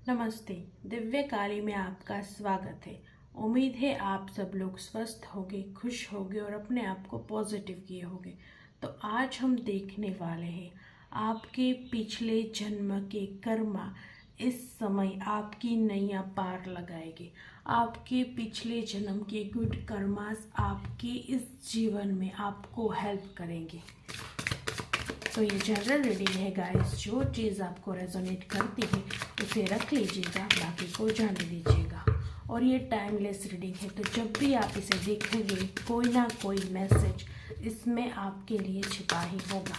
नमस्ते। दिव्य काली में आपका स्वागत है। उम्मीद है आप सब लोग स्वस्थ होंगे, खुश होंगे और अपने आप को पॉजिटिव किए होंगे। तो आज हम देखने वाले हैं आपके पिछले जन्म के कर्मा इस समय आपकी नैया पार लगाएंगे। आपके पिछले जन्म के गुड कर्मास आपके इस जीवन में आपको हेल्प करेंगे। तो ये जनरल रीडिंग है गाइस। जो चीज़ आपको रेजोनेट करती है उसे रख लीजिएगा, बाकी को जाने दीजिएगा। और ये टाइमलेस रीडिंग है, तो जब भी आप इसे देखेंगे कोई ना कोई मैसेज इसमें आपके लिए छिपा ही होगा।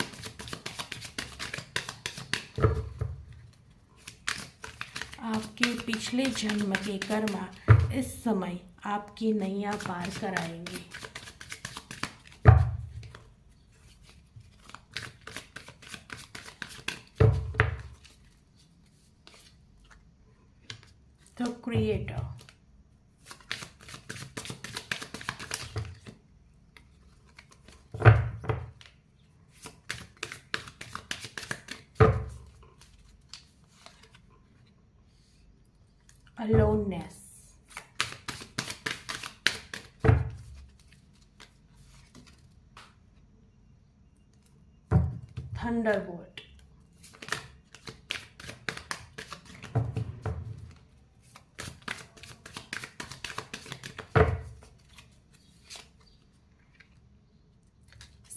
आपके पिछले जन्म के कर्मा इस समय आपकी नैया पार कराएंगे। The Creator, Aloneness, Thunderbolt,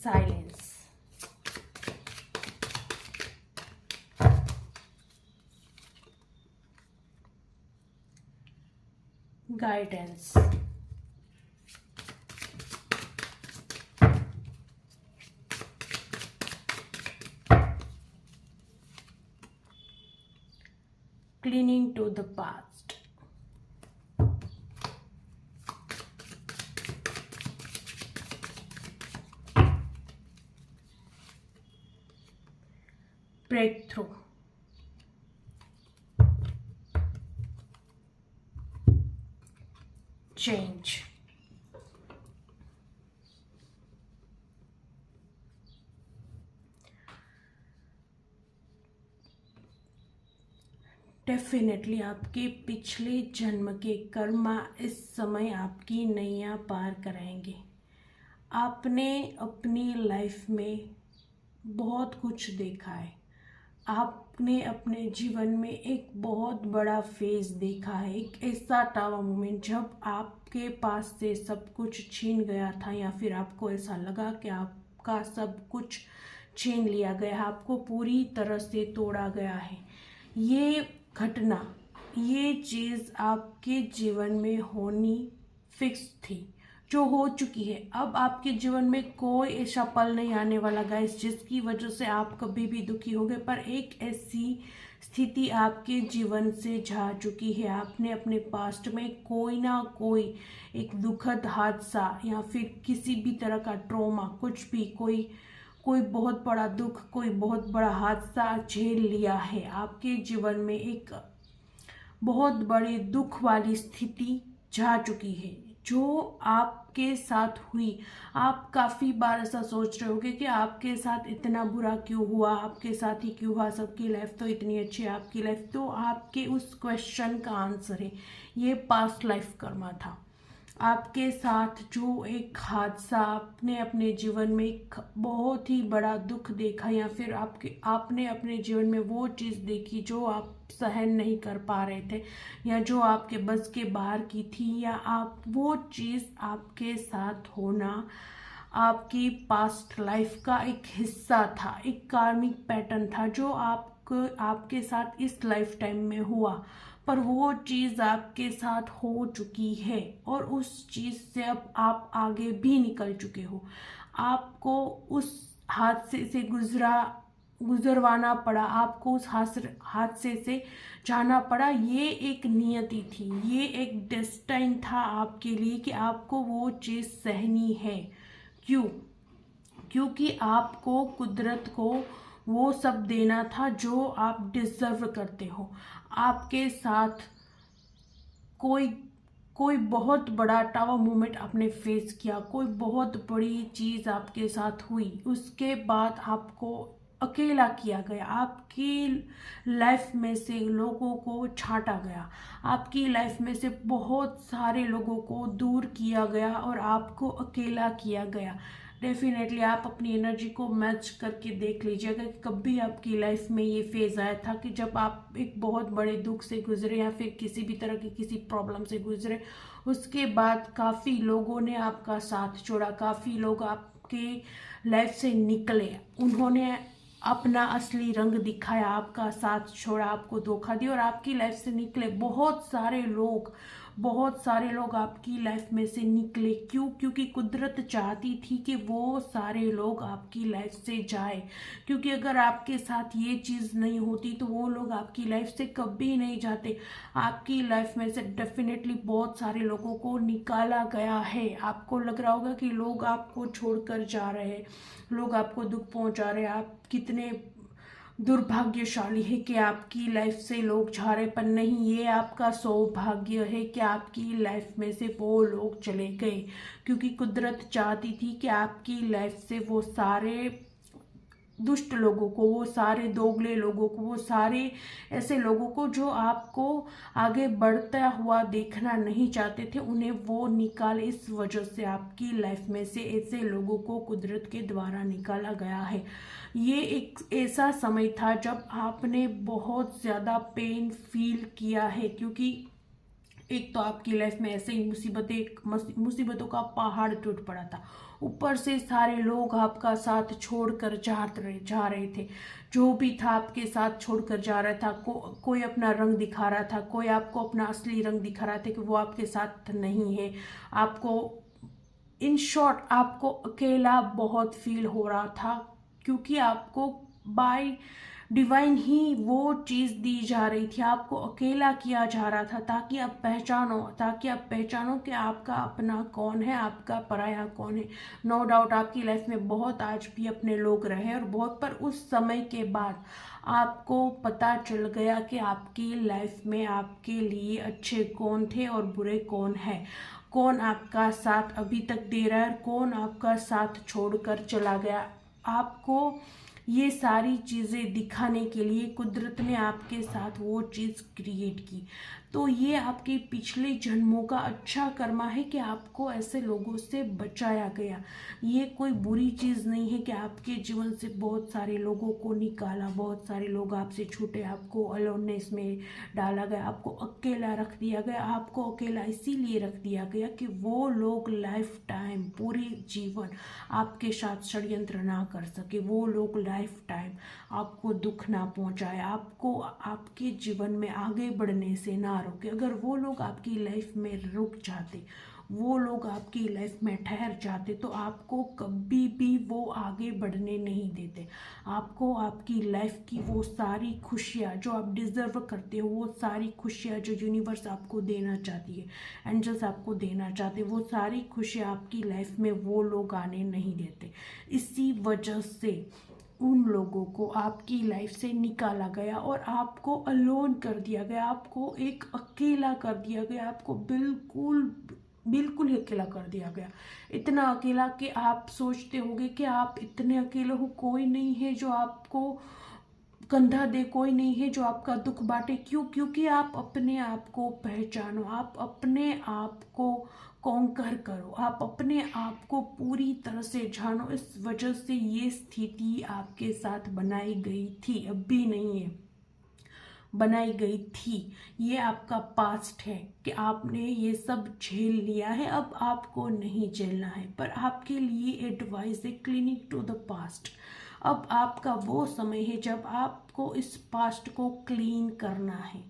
Silence, Guidance, Clinging to the Past, Breakthrough, Change, definitely आपके पिछले जन्म के कर्मा इस समय आपकी नैया पार कराएंगे। आपने अपनी लाइफ में बहुत कुछ देखा है। आपने अपने जीवन में एक बहुत बड़ा फेज देखा है, एक ऐसा टावा मोमेंट जब आपके पास से सब कुछ छीन गया था, या फिर आपको ऐसा लगा कि आपका सब कुछ छीन लिया गया, आपको पूरी तरह से तोड़ा गया है। ये घटना, ये चीज़ आपके जीवन में होनी फिक्स थी, जो हो चुकी है। अब आपके जीवन में कोई ऐसा पल नहीं आने वाला गाइस जिसकी वजह से आप कभी भी दुखी होंगे, पर एक ऐसी स्थिति आपके जीवन से जा चुकी है। आपने अपने पास्ट में कोई ना कोई एक दुखद हादसा या फिर किसी भी तरह का ट्रॉमा, कुछ भी, कोई बहुत बड़ा दुख, कोई बहुत बड़ा हादसा झेल लिया है। आपके जीवन में एक बहुत बड़ी दुख वाली स्थिति जा चुकी है जो आपके साथ हुई। आप काफ़ी बार ऐसा सोच रहे होगे कि आपके साथ इतना बुरा क्यों हुआ, आपके साथ ही क्यों हुआ, सबकी लाइफ तो इतनी अच्छी है, आपकी लाइफ। तो आपके उस क्वेश्चन का आंसर है, ये पास्ट लाइफ कर्मा था। आपके साथ जो एक हादसा, आपने अपने जीवन में एक बहुत ही बड़ा दुख देखा, या फिर आपने अपने जीवन में वो चीज़ देखी जो आप सहन नहीं कर पा रहे थे, या जो आपके बस के बाहर की थी, या आप वो चीज़ आपके साथ होना आपकी पास्ट लाइफ का एक हिस्सा था, एक कार्मिक पैटर्न था जो आपके साथ इस लाइफ टाइम में हुआ। पर वो चीज़ आपके साथ हो चुकी है और उस चीज़ से अब आप आगे भी निकल चुके हो। आपको उस हादसे से गुजरवाना पड़ा, आपको उस हादसे से जाना पड़ा। ये एक नियति थी, ये एक डेस्टाइन था आपके लिए कि आपको वो चीज़ सहनी है। क्यों? क्योंकि आपको कुदरत को वो सब देना था जो आप डिजर्व करते हो। आपके साथ कोई कोई बहुत बड़ा टावर मोमेंट आपने फेस किया, कोई बहुत बड़ी चीज़ आपके साथ हुई, उसके बाद आपको अकेला किया गया, आपकी लाइफ में से लोगों को छांटा गया, आपकी लाइफ में से बहुत सारे लोगों को दूर किया गया और आपको अकेला किया गया। डेफिनेटली आप अपनी एनर्जी को मैच करके देख लीजिएगा कि कभी आपकी लाइफ में ये फेज आया था कि जब आप एक बहुत बड़े दुख से गुजरे या फिर किसी भी तरह की किसी प्रॉब्लम से गुजरे, उसके बाद काफ़ी लोगों ने आपका साथ छोड़ा, काफ़ी लोग आपके लाइफ से निकले, उन्होंने अपना असली रंग दिखाया, आपका साथ छोड़ा, आपको धोखा दिया और आपकी लाइफ से निकले बहुत सारे लोग आपकी लाइफ में से निकले। क्यों? क्योंकि कुदरत चाहती थी कि वो सारे लोग आपकी लाइफ से जाए, क्योंकि अगर आपके साथ ये चीज़ नहीं होती तो वो लोग आपकी लाइफ से कभी नहीं जाते। आपकी लाइफ में से डेफिनेटली बहुत सारे लोगों को निकाला गया है। आपको लग रहा होगा कि लोग आपको छोड़कर जा रहे हैं, लोग आपको दुख पहुंचा रहे हैं, आप कितने दुर्भाग्यशाली है कि आपकी लाइफ से लोग जा रहे, पर नहीं, ये आपका सौभाग्य है कि आपकी लाइफ में से वो लोग चले गए, क्योंकि कुदरत चाहती थी कि आपकी लाइफ से वो सारे दुष्ट लोगों को, वो सारे दोगले लोगों को, वो सारे ऐसे लोगों को जो आपको आगे बढ़ता हुआ देखना नहीं चाहते थे, उन्हें वो निकाले। इस वजह से आपकी लाइफ में से ऐसे लोगों को कुदरत के द्वारा निकाला गया है। ये एक ऐसा समय था जब आपने बहुत ज़्यादा पेन फील किया है, क्योंकि एक तो आपकी लाइफ में ऐसे ही मुसीबतों का पहाड़ टूट पड़ा था, ऊपर से सारे लोग आपका साथ छोड़कर जा रहे थे। जो भी था आपके साथ छोड़कर जा रहा था, कोई अपना रंग दिखा रहा था, कोई आपको अपना असली रंग दिखा रहा था कि वो आपके साथ नहीं है। आपको, इन शॉर्ट, आपको अकेला बहुत फील हो रहा था, क्योंकि आपको बाय डिवाइन ही वो चीज़ दी जा रही थी, आपको अकेला किया जा रहा था ताकि आप पहचानो कि आपका अपना कौन है, आपका पराया कौन है। नो डाउट आपकी लाइफ में बहुत आज भी अपने लोग रहे और बहुत, पर उस समय के बाद आपको पता चल गया कि आपकी लाइफ में आपके लिए अच्छे कौन थे और बुरे कौन है, कौन आपका साथ अभी तक दे रहा है और कौन आपका साथ छोड़कर चला गया। आपको ये सारी चीज़ें दिखाने के लिए कुदरत ने आपके साथ वो चीज़ क्रिएट की। तो ये आपके पिछले जन्मों का अच्छा कर्मा है कि आपको ऐसे लोगों से बचाया गया। ये कोई बुरी चीज़ नहीं है कि आपके जीवन से बहुत सारे लोगों को निकाला, बहुत सारे लोग आपसे छूटे, आपको अलोननेस में डाला गया, आपको अकेला रख दिया गया। आपको अकेला इसीलिए रख दिया गया कि वो लोग लाइफ टाइम, पूरी जीवन आपके साथ षड्यंत्र ना कर सके, वो लोग लाइफ टाइम आपको दुख ना पहुंचाए, आपको आपके जीवन में आगे बढ़ने से ना रोके। अगर वो लोग आपकी लाइफ में रुक जाते, वो लोग आपकी लाइफ में ठहर जाते, तो आपको कभी भी वो आगे बढ़ने नहीं देते। आपको आपकी लाइफ की वो सारी खुशियाँ जो आप डिजर्व करते हो, वो सारी खुशियाँ जो यूनिवर्स आपको देना चाहती है, एंजल्स आपको देना चाहते, वो सारी खुशियाँ आपकी लाइफ में वो लोग आने नहीं देते। इसी वजह से उन लोगों को आपकी लाइफ से निकाला गया और आपको अलोन कर दिया गया, आपको एक अकेला कर दिया गया, आपको बिल्कुल ही अकेला कर दिया गया। इतना अकेला कि आप सोचते होंगे कि आप इतने अकेले हो, कोई नहीं है जो आपको कंधा दे, कोई नहीं है जो आपका दुख बांटे। क्यों? क्योंकि आप अपने आप को पहचानो, आप अपने आप को कॉन्कर करो, आप अपने आप को पूरी तरह से जानो। इस वजह से ये स्थिति आपके साथ बनाई गई थी, अब भी नहीं है, बनाई गई थी। ये आपका पास्ट है कि आपने ये सब झेल लिया है, अब आपको नहीं झेलना है। पर आपके लिए एडवाइस है, क्लिनिक टू द पास्ट। अब आपका वो समय है जब आपको इस पास्ट को क्लीन करना है।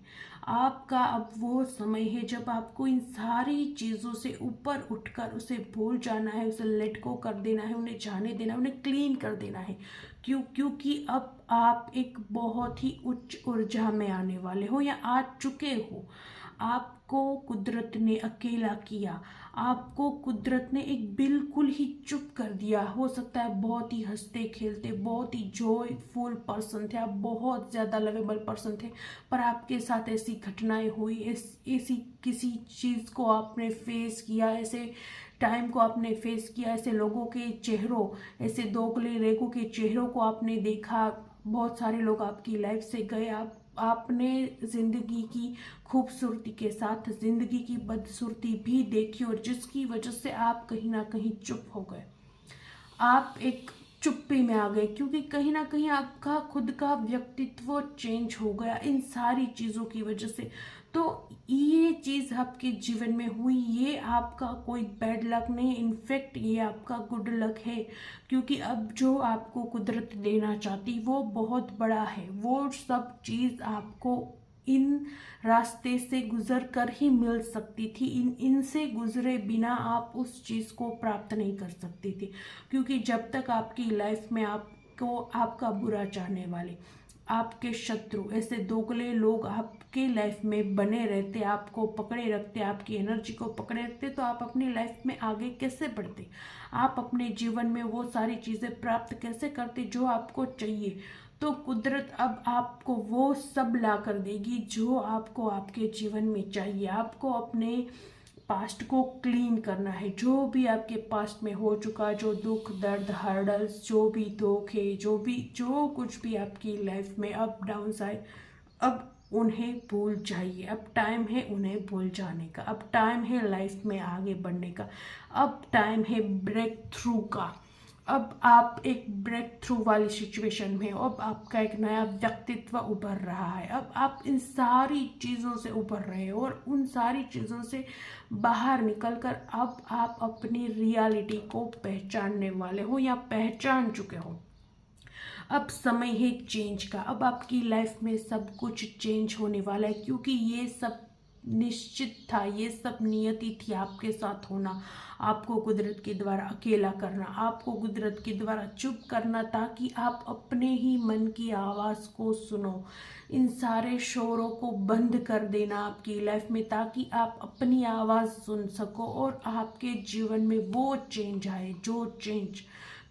आपका अब वो समय है जब आपको इन सारी चीज़ों से ऊपर उठकर उसे भूल जाना है, उसे लेट गो कर देना है, उन्हें जाने देना है, उन्हें क्लीन कर देना है। क्योंकि अब आप एक बहुत ही उच्च ऊर्जा में आने वाले हो या आ चुके हो। आपको कुदरत ने अकेला किया, आपको कुदरत ने एक बिल्कुल ही चुप कर दिया। हो सकता है बहुत ही हंसते खेलते, बहुत ही जॉयफुल पर्सन थे, आप बहुत ज़्यादा लवेबल पर्सन थे, पर आपके साथ ऐसी घटनाएं हुई, ऐसी किसी चीज़ को आपने फेस किया, ऐसे टाइम को आपने फेस किया, ऐसे लोगों के चेहरों, ऐसे दोगले रेखों के चेहरों को आपने देखा। बहुत सारे लोग आपकी लाइफ से गए। आपने जिंदगी की खूबसूरती के साथ जिंदगी की बदसूरती भी देखी, और जिसकी वजह से आप कहीं ना कहीं चुप हो गए। आप एक चुप्पी में आ गए, क्योंकि कहीं ना कहीं आपका खुद का व्यक्तित्व चेंज हो गया इन सारी चीज़ों की वजह से। तो ये चीज़ आपके जीवन में हुई, ये आपका कोई बैड लक नहीं, इनफैक्ट ये आपका गुड लक है, क्योंकि अब जो आपको कुदरत देना चाहती वो बहुत बड़ा है। वो सब चीज़ आपको इन रास्ते से गुजर कर ही मिल सकती थी। इनसे गुजरे बिना आप उस चीज़ को प्राप्त नहीं कर सकती थी, क्योंकि जब तक आपकी लाइफ में आपको आपका बुरा चाहने वाले, आपके शत्रु, ऐसे दोगले लोग आपके लाइफ में बने रहते, आपको पकड़े रखते, आपकी एनर्जी को पकड़े रखते, तो आप अपनी लाइफ में आगे कैसे बढ़ते, आप अपने जीवन में वो सारी चीज़ें प्राप्त कैसे करते जो आपको चाहिए। तो कुदरत अब आपको वो सब ला कर देगी जो आपको आपके जीवन में चाहिए। आपको अपने पास्ट को क्लीन करना है, जो भी आपके पास्ट में हो चुका, जो दुख दर्द हर्डल्स, जो भी धोखे, जो कुछ भी आपकी लाइफ में अप डाउन्स आए, अब उन्हें भूल जाइए। अब टाइम है उन्हें भूल जाने का, अब टाइम है लाइफ में आगे बढ़ने का, अब टाइम है ब्रेक थ्रू का। अब आप एक ब्रेक थ्रू वाली सिचुएशन में हो, अब आपका एक नया व्यक्तित्व उभर रहा है। अब आप इन सारी चीज़ों से उभर रहे हो, और उन सारी चीज़ों से बाहर निकलकर अब आप अपनी रियलिटी को पहचानने वाले हो या पहचान चुके हो। अब समय है चेंज का। अब आपकी लाइफ में सब कुछ चेंज होने वाला है, क्योंकि ये सब निश्चित था, ये सब नियति थी आपके साथ होना। आपको कुदरत के द्वारा अकेला करना, आपको कुदरत के द्वारा चुप करना, ताकि आप अपने ही मन की आवाज़ को सुनो। इन सारे शोरों को बंद कर देना आपकी लाइफ में, ताकि आप अपनी आवाज़ सुन सको और आपके जीवन में वो चेंज आए जो चेंज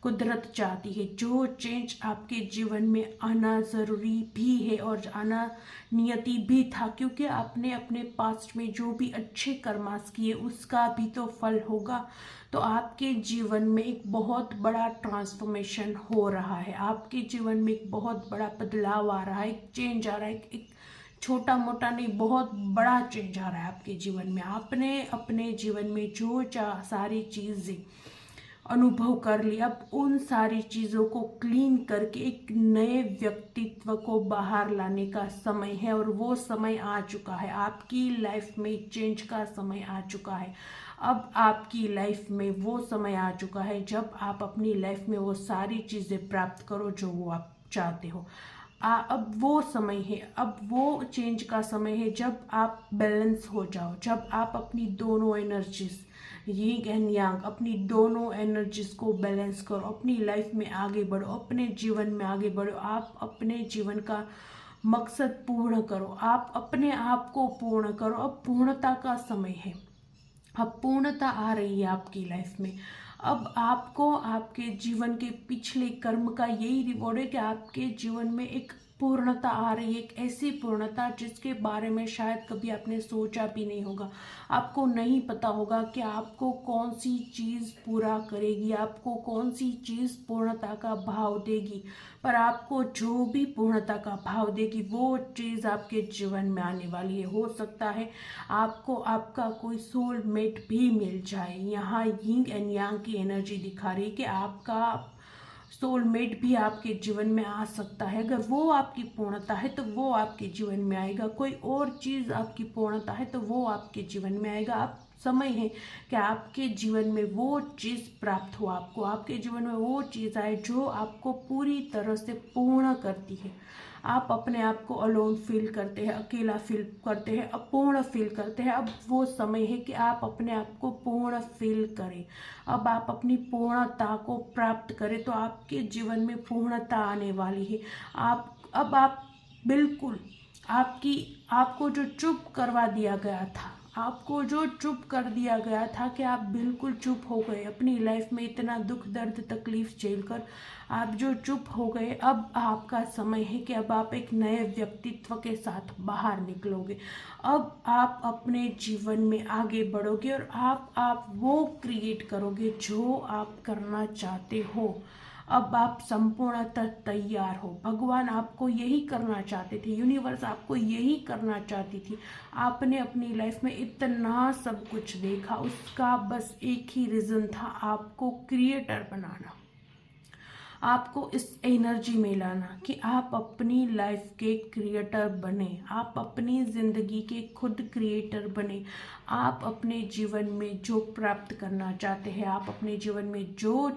कुदरत चाहती है, जो चेंज आपके जीवन में आना ज़रूरी भी है और आना नियति भी था, क्योंकि आपने अपने पास्ट में जो भी अच्छे कर्मास किए उसका भी तो फल होगा। तो आपके जीवन में एक बहुत बड़ा ट्रांसफॉर्मेशन हो रहा है, आपके जीवन में एक बहुत बड़ा बदलाव आ रहा है, एक चेंज आ रहा है, एक छोटा मोटा नहीं, बहुत बड़ा चेंज आ रहा है आपके जीवन में। आपने अपने जीवन में जो सारी चीज़ें अनुभव कर लिया, अब उन सारी चीज़ों को क्लीन करके एक नए व्यक्तित्व को बाहर लाने का समय है, और वो समय आ चुका है। आपकी लाइफ में चेंज का समय आ चुका है। अब आपकी लाइफ में वो समय आ चुका है जब आप अपनी लाइफ में वो सारी चीज़ें प्राप्त करो जो वो आप चाहते हो। अब वो समय है, अब वो चेंज का समय है जब आप बैलेंस हो जाओ, जब आप अपनी दोनों एनर्जीज, यिंग एंड यांग, अपनी दोनों एनर्जीज को बैलेंस करो, अपनी लाइफ में आगे बढ़ो, अपने जीवन में आगे बढ़ो, आप अपने जीवन का मकसद पूर्ण करो, आप अपने आप को पूर्ण करो। अब पूर्णता का समय है, अब पूर्णता आ रही है आपकी लाइफ में। अब आपको आपके जीवन के पिछले कर्म का यही रिवॉर्ड है कि आपके जीवन में एक पूर्णता आ रही है, एक ऐसी पूर्णता जिसके बारे में शायद कभी आपने सोचा भी नहीं होगा। आपको नहीं पता होगा कि आपको कौन सी चीज़ पूरा करेगी, आपको कौन सी चीज़ पूर्णता का भाव देगी, पर आपको जो भी पूर्णता का भाव देगी वो चीज़ आपके जीवन में आने वाली है। हो सकता है आपको आपका कोई सोलमेट भी मिल जाए। यहाँ यिंग एंड यांग की एनर्जी दिखा रही है कि आपका सोलमेट भी आपके जीवन में आ सकता है। अगर वो आपकी पूर्णता है तो वो आपके जीवन में आएगा, कोई और चीज़ आपकी पूर्णता है तो वो आपके जीवन में आएगा। अब समय है कि आपके जीवन में वो चीज़ प्राप्त हो, आपको आपके जीवन में वो चीज़ आए जो आपको पूरी तरह से पूर्ण करती है। आप अपने आप को अलोन फील करते हैं, अकेला फील करते हैं, अपूर्ण फील करते हैं। अब वो समय है कि आप अपने आप को पूर्ण फील करें, अब आप अपनी पूर्णता को प्राप्त करें, तो आपके जीवन में पूर्णता आने वाली है। अब आप बिल्कुल आपको जो चुप करवा दिया गया था, आपको जो चुप कर दिया गया था कि आप बिल्कुल चुप हो गए, अपनी लाइफ में इतना दुख दर्द तकलीफ झेलकर आप जो चुप हो गए, अब आपका समय है कि अब आप एक नए व्यक्तित्व के साथ बाहर निकलोगे। अब आप अपने जीवन में आगे बढ़ोगे और आप वो क्रिएट करोगे जो आप करना चाहते हो। अब आप संपूर्णतः तैयार हो। भगवान आपको यही करना चाहते थे, यूनिवर्स आपको यही करना चाहती थी। आपने अपनी लाइफ में इतना सब कुछ देखा, उसका बस एक ही रीजन था, आपको क्रिएटर बनाना, आपको इस एनर्जी में लाना कि आप अपनी लाइफ के क्रिएटर बने, आप अपनी जिंदगी के खुद क्रिएटर बने। आप अपने जीवन में जो प्राप्त करना चाहते हैं, आप अपने जीवन में जो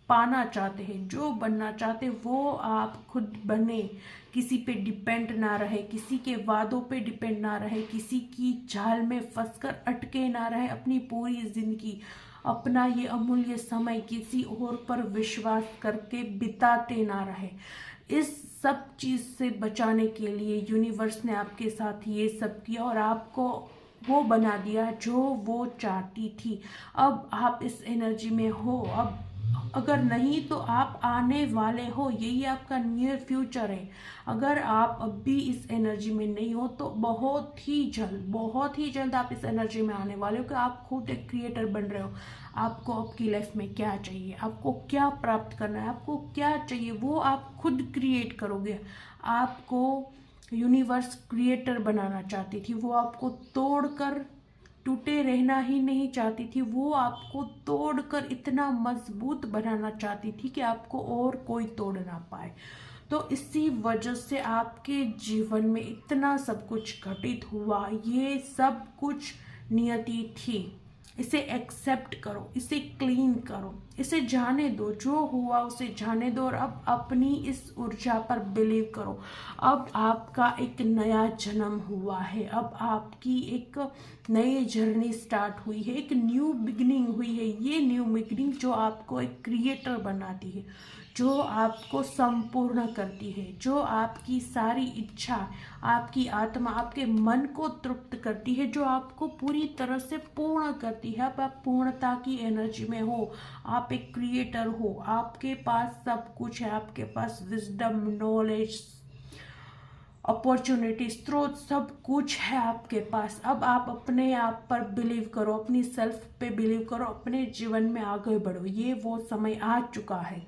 पाना चाहते हैं, जो बनना चाहते हैं, वो आप खुद बने। किसी पे डिपेंड ना रहे, किसी के वादों पे डिपेंड ना रहे, किसी की जाल में फंसकर अटके ना रहे। अपनी पूरी जिंदगी, अपना ये अमूल्य समय किसी और पर विश्वास करके बिताते ना रहे। इस सब चीज से बचाने के लिए यूनिवर्स ने आपके साथ ये सब किया और आपको वो बना दिया जो वो चाहती थी। अब आप इस एनर्जी में हो। अब अगर नहीं तो आप आने वाले हो, यही आपका नियर फ्यूचर है। अगर आप अब भी इस एनर्जी में नहीं हो तो बहुत ही जल्द आप इस एनर्जी में आने वाले हो कि आप खुद एक क्रिएटर बन रहे हो। आपको आपकी लाइफ में क्या चाहिए, आपको क्या प्राप्त करना है, आपको क्या चाहिए, वो आप खुद क्रिएट करोगे। आपको यूनिवर्स क्रिएटर बनाना चाहती थी, वो आपको तोड़कर टूटे रहना ही नहीं चाहती थी, वो आपको तोड़कर इतना मजबूत बनाना चाहती थी कि आपको और कोई तोड़ ना पाए। तो इसी वजह से आपके जीवन में इतना सब कुछ घटित हुआ। ये सब कुछ नियति थी। इसे एक्सेप्ट करो, इसे क्लीन करो, इसे जाने दो, जो हुआ उसे जाने दो और अब अपनी इस ऊर्जा पर बिलीव करो। अब आपका एक नया जन्म हुआ है, अब आपकी एक नई जर्नी स्टार्ट हुई है, एक न्यू बिगिनिंग हुई है। ये न्यू बिगिनिंग जो आपको एक क्रिएटर बनाती है, जो आपको संपूर्ण करती है, जो आपकी सारी इच्छा, आपकी आत्मा, आपके मन को तृप्त करती है, जो आपको पूरी तरह से पूर्ण करती है। अब आप पूर्णता की एनर्जी में हो, आप एक क्रिएटर हो, आपके पास सब कुछ है, आपके पास विजडम, नॉलेज, अपॉर्चुनिटी, स्रोत, सब कुछ है आपके पास। अब आप अपने आप पर बिलीव करो, अपनी सेल्फ पे बिलीव करो, अपने जीवन में आगे बढ़ो। ये वो समय आ चुका है,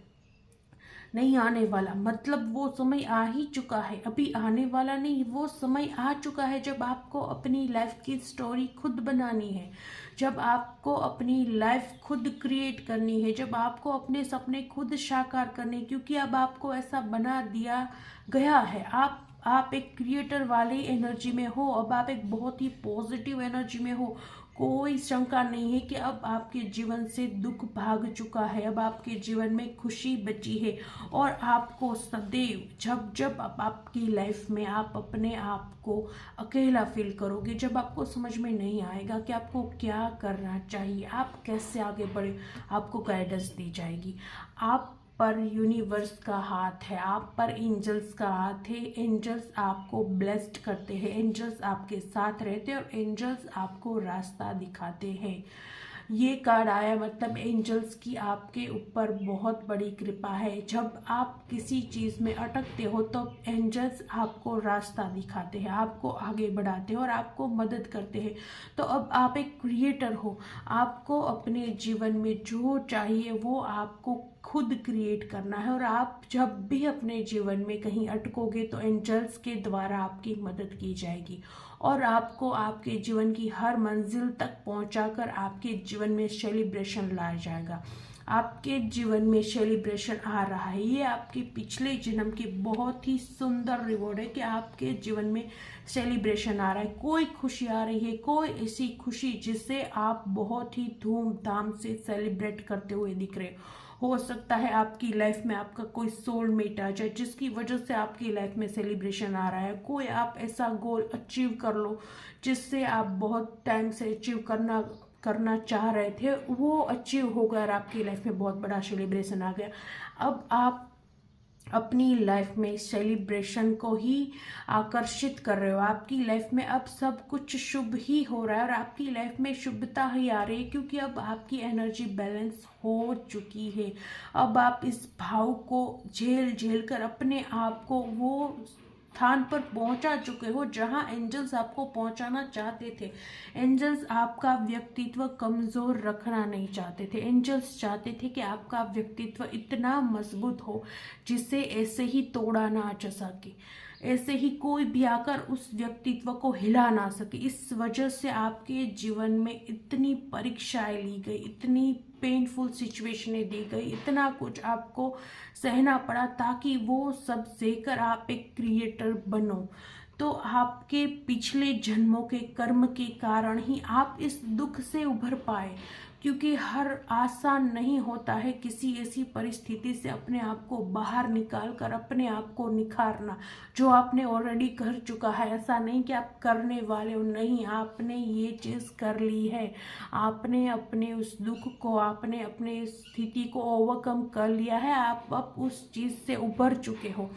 नहीं आने वाला, मतलब वो समय आ ही चुका है, अभी आने वाला नहीं। वो समय आ चुका है जब आपको अपनी लाइफ की स्टोरी खुद बनानी है, जब आपको अपनी लाइफ खुद क्रिएट करनी है, जब आपको अपने सपने खुद साकार करने, क्योंकि अब आपको ऐसा बना दिया गया है। आप एक क्रिएटर वाली एनर्जी में हो, अब आप एक बहुत ही पॉजिटिव एनर्जी में हो। कोई शंका नहीं है कि अब आपके जीवन से दुख भाग चुका है, अब आपके जीवन में खुशी बची है। और आपको सदैव जब जब आपकी लाइफ में आप अपने आप को अकेला फील करोगे, जब आपको समझ में नहीं आएगा कि आपको क्या करना चाहिए, आप कैसे आगे बढ़े, आपको गाइडेंस दी जाएगी। आप पर यूनिवर्स का हाथ है, आप पर एंजल्स का हाथ है। एंजल्स आपको ब्लेस्ड करते हैं, एंजल्स आपके साथ रहते हैं और एंजल्स आपको रास्ता दिखाते हैं। ये कार्ड आया मतलब एंजल्स की आपके ऊपर बहुत बड़ी कृपा है। जब आप किसी चीज़ में अटकते हो तो एंजल्स आपको रास्ता दिखाते हैं, आपको आगे बढ़ाते हैं और आपको मदद करते हैं। तो अब आप एक क्रिएटर हो, आपको अपने जीवन में जो चाहिए वो आपको खुद क्रिएट करना है। और आप जब भी अपने जीवन में कहीं अटकोगे तो एंजल्स के द्वारा आपकी मदद की जाएगी और आपको आपके जीवन की हर मंजिल तक पहुंचाकर आपके जीवन में सेलिब्रेशन लाया जाएगा। आपके जीवन में सेलिब्रेशन आ रहा है, ये आपके पिछले जन्म की बहुत ही सुंदर रिवॉर्ड है कि आपके जीवन में सेलिब्रेशन आ रहा है। कोई खुशी आ रही है, कोई ऐसी खुशी जिसे आप बहुत ही धूमधाम से सेलिब्रेट करते हुए दिख रहे हो सकता है आपकी लाइफ में आपका कोई सोलमेट आ जाए जिसकी वजह से आपकी लाइफ में सेलिब्रेशन आ रहा है। कोई आप ऐसा गोल अचीव कर लो जिससे आप बहुत टाइम से अचीव करना चाह रहे थे, वो अचीव हो गया और आपकी लाइफ में बहुत बड़ा सेलिब्रेशन आ गया। अब आप अपनी लाइफ में सेलिब्रेशन को ही आकर्षित कर रहे हो। आपकी लाइफ में अब सब कुछ शुभ ही हो रहा है और आपकी लाइफ में शुभता ही आ रही है, क्योंकि अब आपकी एनर्जी बैलेंस हो चुकी है। अब आप इस भाव को झेल झेल कर अपने आप को वो स्थान पर पहुंचा चुके हो जहां एंजल्स आपको पहुंचाना चाहते थे। एंजल्स आपका व्यक्तित्व कमजोर रखना नहीं चाहते थे। एंजल्स चाहते थे कि आपका व्यक्तित्व इतना मजबूत हो जिसे ऐसे ही तोड़ा ना जा सके, ऐसे ही कोई भी आकर उस व्यक्तित्व को हिला ना सके। इस वजह से आपके जीवन में इतनी परीक्षाएं ली गई, इतनी पेनफुल सिचुएशनें दी गई, इतना कुछ आपको सहना पड़ा ताकि वो सब सहकर आप एक क्रिएटर बनो। तो आपके पिछले जन्मों के कर्म के कारण ही आप इस दुख से उभर पाए, क्योंकि हर आसान नहीं होता है किसी ऐसी परिस्थिति से अपने आप को बाहर निकाल कर अपने आप को निखारना जो आपने ऑलरेडी कर चुका है। ऐसा नहीं कि आप करने वाले हो, नहीं, आपने ये चीज़ कर ली है। आपने अपने उस दुख को, आपने अपने स्थिति को ओवरकम कर लिया है। आप अब उस चीज़ से उभर चुके हो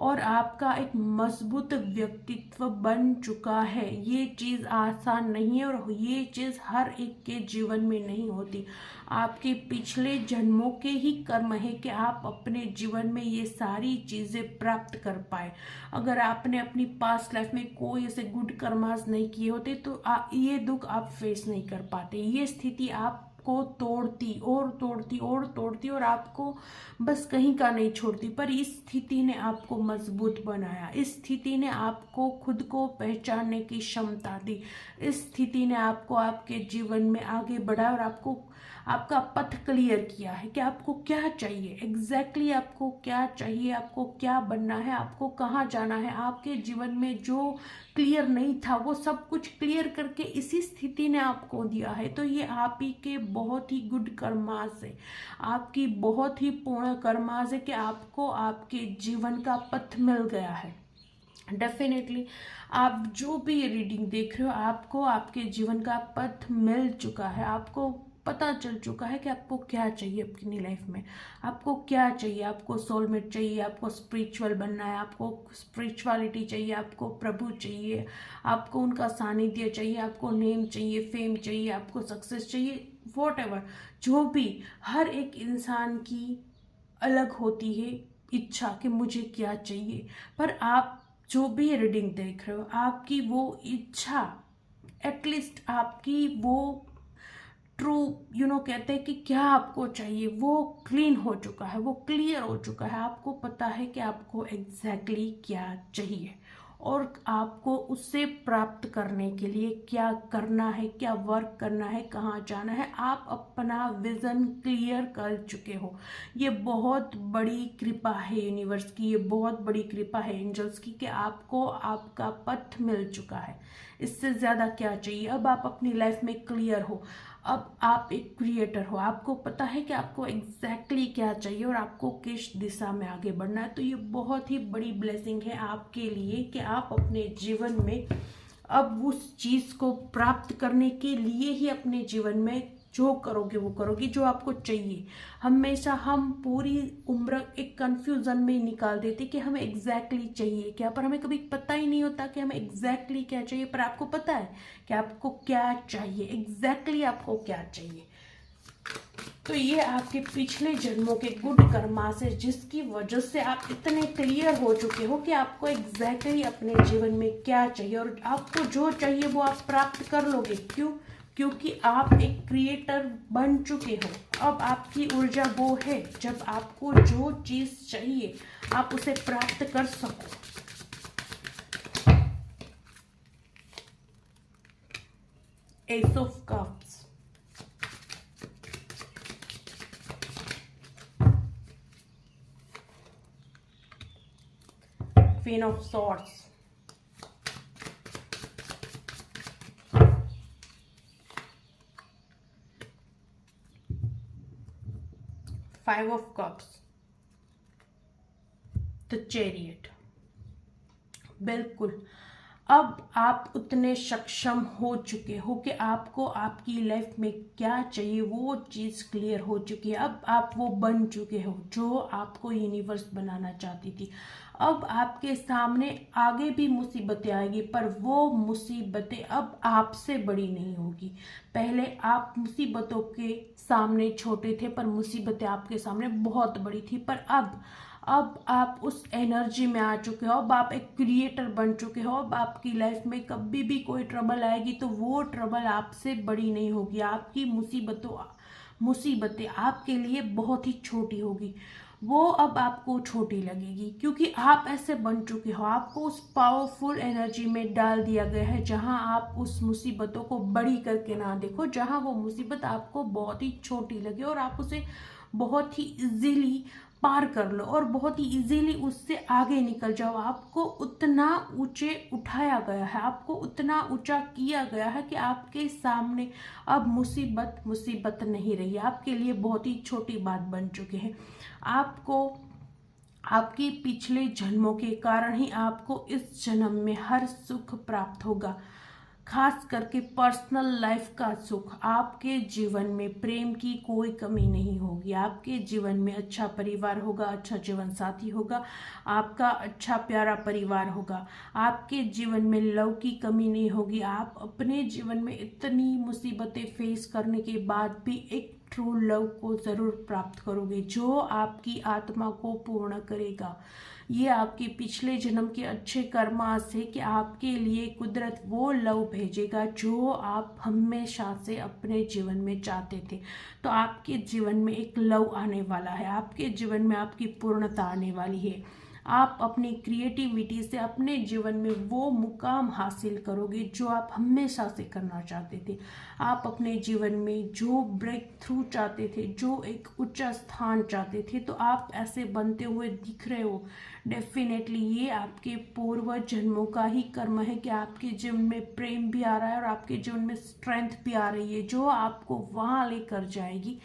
और आपका एक मजबूत व्यक्तित्व बन चुका है। ये चीज़ आसान नहीं है और ये चीज़ हर एक के जीवन में नहीं होती। आपके पिछले जन्मों के ही कर्म है कि आप अपने जीवन में ये सारी चीज़ें प्राप्त कर पाए। अगर आपने अपनी पास्ट लाइफ में कोई ऐसे गुड कर्मास नहीं किए होते तो ये दुख आप फेस नहीं कर पाते। ये स्थिति आप को तोड़ती और तोड़ती और तोड़ती और आपको बस कहीं का नहीं छोड़ती। पर इस स्थिति ने आपको मजबूत बनाया, इस स्थिति ने आपको खुद को पहचानने की क्षमता दी, इस स्थिति ने आपको आपके जीवन में आगे बढ़ाया और आपको आपका पथ क्लियर किया है कि आपको क्या चाहिए, एग्जैक्टली आपको क्या चाहिए, आपको क्या बनना है, आपको कहाँ जाना है। आपके जीवन में जो क्लियर नहीं था वो सब कुछ क्लियर करके इसी स्थिति ने आपको दिया है। तो ये आप ही के बहुत ही गुड कर्मास है, आपकी बहुत ही पूर्ण कर्मास है कि आपको आपके जीवन का पथ मिल गया है। डेफिनेटली आप जो भी ये रीडिंग देख रहे हो, आपको आपके जीवन का पथ मिल चुका है। आपको पता चल चुका है कि आपको क्या चाहिए अपनी लाइफ में, आपको क्या चाहिए। आपको सोलमेट चाहिए, आपको स्पिरिचुअल बनना है, आपको स्पिरिचुअलिटी चाहिए, आपको प्रभु चाहिए, आपको उनका सानिध्य चाहिए, आपको नेम चाहिए, फेम चाहिए, आपको सक्सेस चाहिए, वॉट जो भी। हर एक इंसान की अलग होती है इच्छा कि मुझे क्या चाहिए। पर आप जो भी रीडिंग देख रहे हो, आपकी वो इच्छा, एटलीस्ट आपकी वो ट्रू कहते हैं कि क्या आपको चाहिए वो क्लीन हो चुका है, वो क्लियर हो चुका है। आपको पता है कि आपको एग्जैक्टली क्या चाहिए और आपको उससे प्राप्त करने के लिए क्या करना है, क्या वर्क करना है, कहाँ जाना है। आप अपना विजन क्लियर कर चुके हो। ये बहुत बड़ी कृपा है यूनिवर्स की, ये बहुत बड़ी कृपा है एंजल्स की कि आपको आपका पथ मिल चुका है। इससे ज़्यादा क्या चाहिए। अब आप अपनी लाइफ में क्लियर हो, अब आप एक क्रिएटर हो, आपको पता है कि आपको एग्जैक्टली क्या चाहिए और आपको किस दिशा में आगे बढ़ना है। तो ये बहुत ही बड़ी ब्लेसिंग है आपके लिए कि आप अपने जीवन में अब उस चीज़ को प्राप्त करने के लिए ही अपने जीवन में जो करोगे वो करोगे जो आपको चाहिए। हमेशा हम पूरी उम्र एक कंफ्यूजन में निकाल देते कि हमें एग्जैक्टली चाहिए क्या, पर हमें कभी पता ही नहीं होता कि हमें एग्जैक्टली क्या चाहिए। पर आपको पता है कि आपको क्या चाहिए, एग्जैक्टली आपको क्या चाहिए। तो ये आपके पिछले जन्मों के गुड कर्मा से, जिसकी वजह से आप इतने क्लियर हो चुके हो कि आपको एग्जैक्टली अपने जीवन में क्या चाहिए और आपको जो चाहिए वो आप प्राप्त कर लोगे। क्यों? क्योंकि आप एक क्रिएटर बन चुके हो। अब आपकी ऊर्जा वो है जब आपको जो चीज चाहिए आप उसे प्राप्त कर सको। S of cups, queen of swords, Five of Cups, The Chariot। बिल्कुल अब आप उतने सक्षम हो चुके हो कि आपको आपकी लाइफ में क्या चाहिए वो चीज़ क्लियर हो चुकी है। अब आप वो बन चुके हो जो आपको यूनिवर्स बनाना चाहती थी। अब आपके सामने आगे भी मुसीबतें आएगी, पर वो मुसीबतें अब आपसे बड़ी नहीं होगी। पहले आप मुसीबतों के सामने छोटे थे, पर मुसीबतें आपके सामने बहुत बड़ी थी। पर अब आप उस एनर्जी में आ चुके हो। अब आप एक क्रिएटर बन चुके हो। अब आपकी लाइफ में कभी भी कोई ट्रबल आएगी तो वो ट्रबल आपसे बड़ी नहीं होगी। आपकी मुसीबतें आपके लिए बहुत ही छोटी होगी। वो अब आपको छोटी लगेगी, क्योंकि आप ऐसे बन चुके हो। आपको उस पावरफुल एनर्जी में डाल दिया गया है जहां आप उस मुसीबतों को बड़ी करके ना देखो, जहां वो मुसीबत आपको बहुत ही छोटी लगे और आप उसे बहुत ही इजीली पार कर लो और बहुत ही इजीली उससे आगे निकल जाओ। आपको उतना ऊंचे उठाया गया है, आपको उतना ऊंचा किया गया है कि आपके सामने अब मुसीबत नहीं रही, आपके लिए बहुत ही छोटी बात बन चुकी है। आपको आपके पिछले जन्मों के कारण ही आपको इस जन्म में हर सुख प्राप्त होगा, खास करके पर्सनल लाइफ का सुख। आपके जीवन में प्रेम की कोई कमी नहीं होगी। आपके जीवन में अच्छा परिवार होगा, अच्छा जीवन साथी होगा, आपका अच्छा प्यारा परिवार होगा। आपके जीवन में लव की कमी नहीं होगी। आप अपने जीवन में इतनी मुसीबतें फेस करने के बाद भी एक ट्रू लव को जरूर प्राप्त करोगे जो आपकी आत्मा को पूर्ण करेगा। ये आपके पिछले जन्म के अच्छे कर्मा से कि आपके लिए कुदरत वो लव भेजेगा जो आप हमेशा से अपने जीवन में चाहते थे। तो आपके जीवन में एक लव आने वाला है, आपके जीवन में आपकी पूर्णता आने वाली है। आप अपनी क्रिएटिविटी से अपने जीवन में वो मुकाम हासिल करोगे जो आप हमेशा से करना चाहते थे। आप अपने जीवन में जो ब्रेक थ्रू चाहते थे, जो एक ऊंचा स्थान चाहते थे, तो आप ऐसे बनते हुए दिख रहे हो। डेफिनेटली ये आपके पूर्व जन्मों का ही कर्म है कि आपके जीवन में प्रेम भी आ रहा है और आपके जीवन में स्ट्रेंथ भी आ रही है जो आपको वहां लेकर जाएगी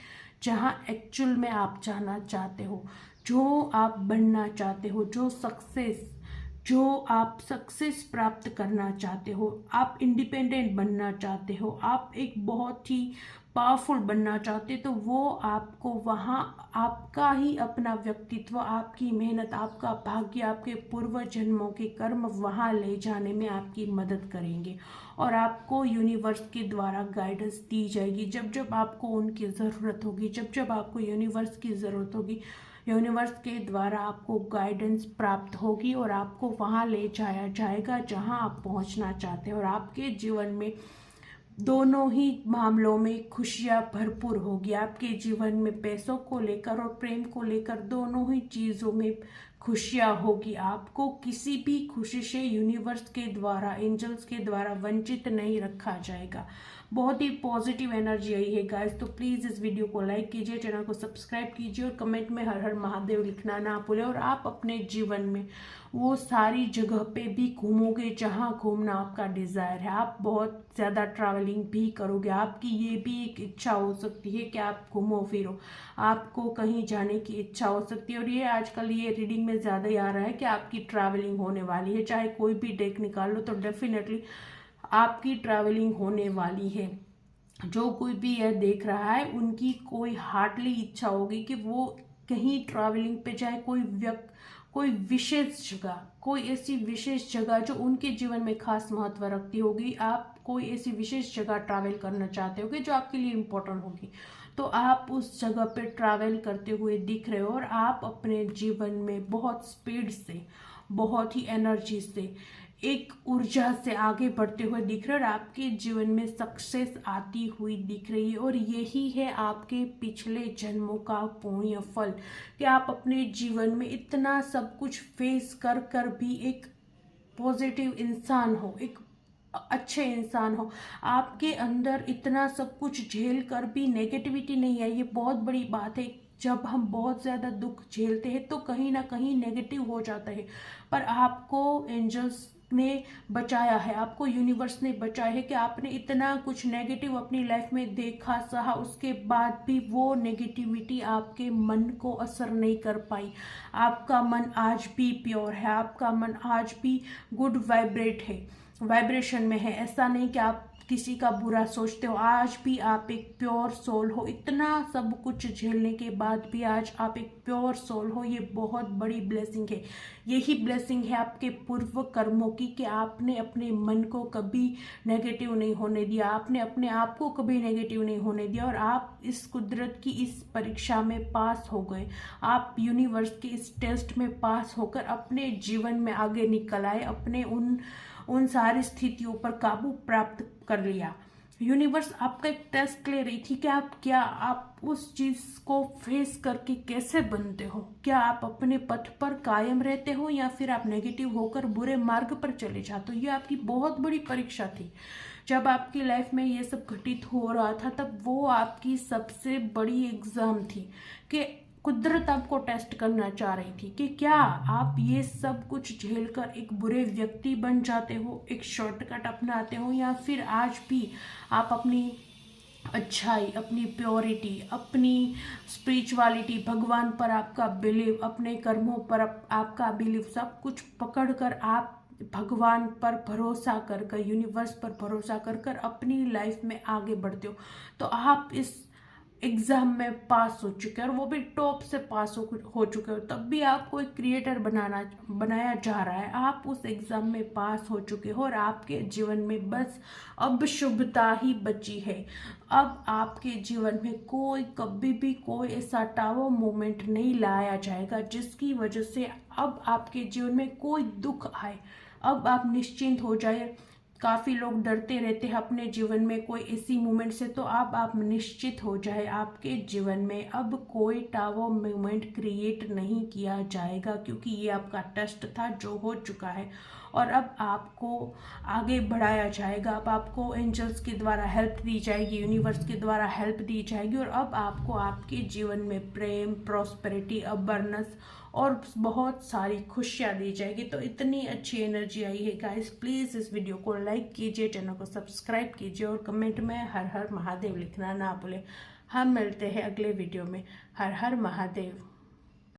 जहां एक्चुअल में आप जाना चाहते हो, जो आप बनना चाहते हो, जो आप सक्सेस प्राप्त करना चाहते हो। आप इंडिपेंडेंट बनना चाहते हो, आप एक बहुत ही पावरफुल बनना चाहते, तो वो आपको वहाँ आपका ही अपना व्यक्तित्व, आपकी मेहनत, आपका भाग्य, आपके पूर्व जन्मों के कर्म वहाँ ले जाने में आपकी मदद करेंगे और आपको यूनिवर्स के द्वारा गाइडेंस दी जाएगी। जब जब आपको उनकी ज़रूरत होगी, जब जब आपको यूनिवर्स की ज़रूरत होगी, यूनिवर्स के द्वारा आपको गाइडेंस प्राप्त होगी और आपको वहाँ ले जाया जाएगा जहाँ आप पहुँचना चाहते हैं। और आपके जीवन में दोनों ही मामलों में खुशियाँ भरपूर होगी। आपके जीवन में पैसों को लेकर और प्रेम को लेकर दोनों ही चीज़ों में खुशियाँ होगी। आपको किसी भी खुशी से यूनिवर्स के द्वारा, एंजल्स के द्वारा वंचित नहीं रखा जाएगा। बहुत ही पॉजिटिव एनर्जी आई है गाइस। तो प्लीज़ इस वीडियो को लाइक कीजिए, चैनल को सब्सक्राइब कीजिए और कमेंट में हर हर महादेव लिखना ना भूलें। और आप अपने जीवन में वो सारी जगह पे भी घूमोगे जहाँ घूमना आपका डिज़ायर है। आप बहुत ज़्यादा ट्रैवलिंग भी करोगे। आपकी ये भी एक इच्छा हो सकती है कि आप घूमो फिरो, आपको कहीं जाने की इच्छा हो सकती है। और ये आजकल ये रीडिंग में ज़्यादा ही आ रहा है कि आपकी ट्रैवलिंग होने वाली है। चाहे कोई भी डेक निकाल लो तो डेफिनेटली आपकी ट्रैवलिंग होने वाली है। जो कोई भी यह देख रहा है उनकी कोई हार्डली इच्छा होगी कि वो कहीं ट्रैवलिंग पे जाए, कोई विशेष जगह, कोई ऐसी विशेष जगह जो उनके जीवन में खास महत्व रखती होगी। आप कोई ऐसी विशेष जगह ट्रैवल करना चाहते होगे जो आपके लिए इम्पोर्टेंट होगी, तो आप उस जगह पे ट्रैवल करते हुए दिख रहे हो और आप अपने जीवन में बहुत स्पीड से, बहुत ही एनर्जी से, एक ऊर्जा से आगे बढ़ते हुए दिख रहे हो और आपके जीवन में सक्सेस आती हुई दिख रही है। और यही है आपके पिछले जन्मों का पुण्य फल कि आप अपने जीवन में इतना सब कुछ फेस कर कर भी एक पॉजिटिव इंसान हो, एक अच्छे इंसान हो। आपके अंदर इतना सब कुछ झेल कर भी नेगेटिविटी नहीं है। ये बहुत बड़ी बात है। जब हम बहुत ज़्यादा दुख झेलते हैं तो कहीं ना कहीं नेगेटिव हो जाता है, पर आपको एंजल्स ने बचाया है, आपको यूनिवर्स ने बचाया है कि आपने इतना कुछ नेगेटिव अपनी लाइफ में देखा सहा, उसके बाद भी वो नेगेटिविटी आपके मन को असर नहीं कर पाई। आपका मन आज भी प्योर है, आपका मन आज भी गुड वाइब्रेट है। वाइब्रेशन में है। ऐसा नहीं कि आप किसी का बुरा सोचते हो, आज भी आप एक प्योर सोल हो। इतना सब कुछ झेलने के बाद भी आज आप एक प्योर सोल हो, ये बहुत बड़ी ब्लेसिंग है। यही ब्लेसिंग है आपके पूर्व कर्मों की, कि आपने अपने मन को कभी नेगेटिव नहीं होने दिया, आपने अपने आप को कभी नेगेटिव नहीं होने दिया, और आप इस कुदरत की इस परीक्षा में पास हो गए। आप यूनिवर्स के इस टेस्ट में पास होकर अपने जीवन में आगे निकल आए, अपने उन सारी स्थितियों पर काबू प्राप्त कर लिया। यूनिवर्स आपका एक टेस्ट ले रही थी कि क्या आप उस चीज को फेस करके कैसे बनते हो। क्या आप अपने पथ पर कायम रहते हो या फिर आप नेगेटिव होकर बुरे मार्ग पर चले जाते हो। ये आपकी बहुत बड़ी परीक्षा थी। जब आपकी लाइफ में ये सब घटित हो रहा था, तब वो आपकी सबसे बड़ी एग्जाम थी कि कुदरत आपको टेस्ट करना चाह रही थी कि क्या आप ये सब कुछ झेलकर एक बुरे व्यक्ति बन जाते हो, एक शॉर्टकट अपनाते हो, या फिर आज भी आप अपनी अच्छाई, अपनी प्योरिटी, अपनी स्पिरिचुअलिटी, भगवान पर आपका बिलीव, अपने कर्मों पर आपका बिलीव, सब कुछ पकड़कर आप भगवान पर भरोसा कर यूनिवर्स पर भरोसा कर अपनी लाइफ में आगे बढ़ते हो। तो आप इस एग्जाम में पास हो चुके हैं, और वो भी टॉप से पास हो चुके हो। तब भी आपको एक क्रिएटर बनाया जा रहा है। आप उस एग्जाम में पास हो चुके हो, और आपके जीवन में बस अब शुभता ही बची है। अब आपके जीवन में कभी भी कोई ऐसा टावर मोमेंट नहीं लाया जाएगा जिसकी वजह से अब आपके जीवन में कोई दुख आए। अब आप निश्चिंत हो जाए। काफ़ी लोग डरते रहते हैं अपने जीवन में कोई ऐसी मोमेंट से, तो अब आप निश्चित हो जाए, आपके जीवन में अब कोई टावर मोमेंट क्रिएट नहीं किया जाएगा, क्योंकि ये आपका टेस्ट था जो हो चुका है। और अब आपको आगे बढ़ाया जाएगा। अब आपको एंजल्स के द्वारा हेल्प दी जाएगी, यूनिवर्स के द्वारा हेल्प दी जाएगी, और अब आपको आपके जीवन में प्रेम, प्रॉस्पेरिटी, अबंडेंस और बहुत सारी खुशियाँ दी जाएगी। तो इतनी अच्छी एनर्जी आई है गाइस। प्लीज़ इस वीडियो को लाइक कीजिए, चैनल को सब्सक्राइब कीजिए, और कमेंट में हर हर महादेव लिखना ना भूलें। हम मिलते हैं अगले वीडियो में। हर हर महादेव।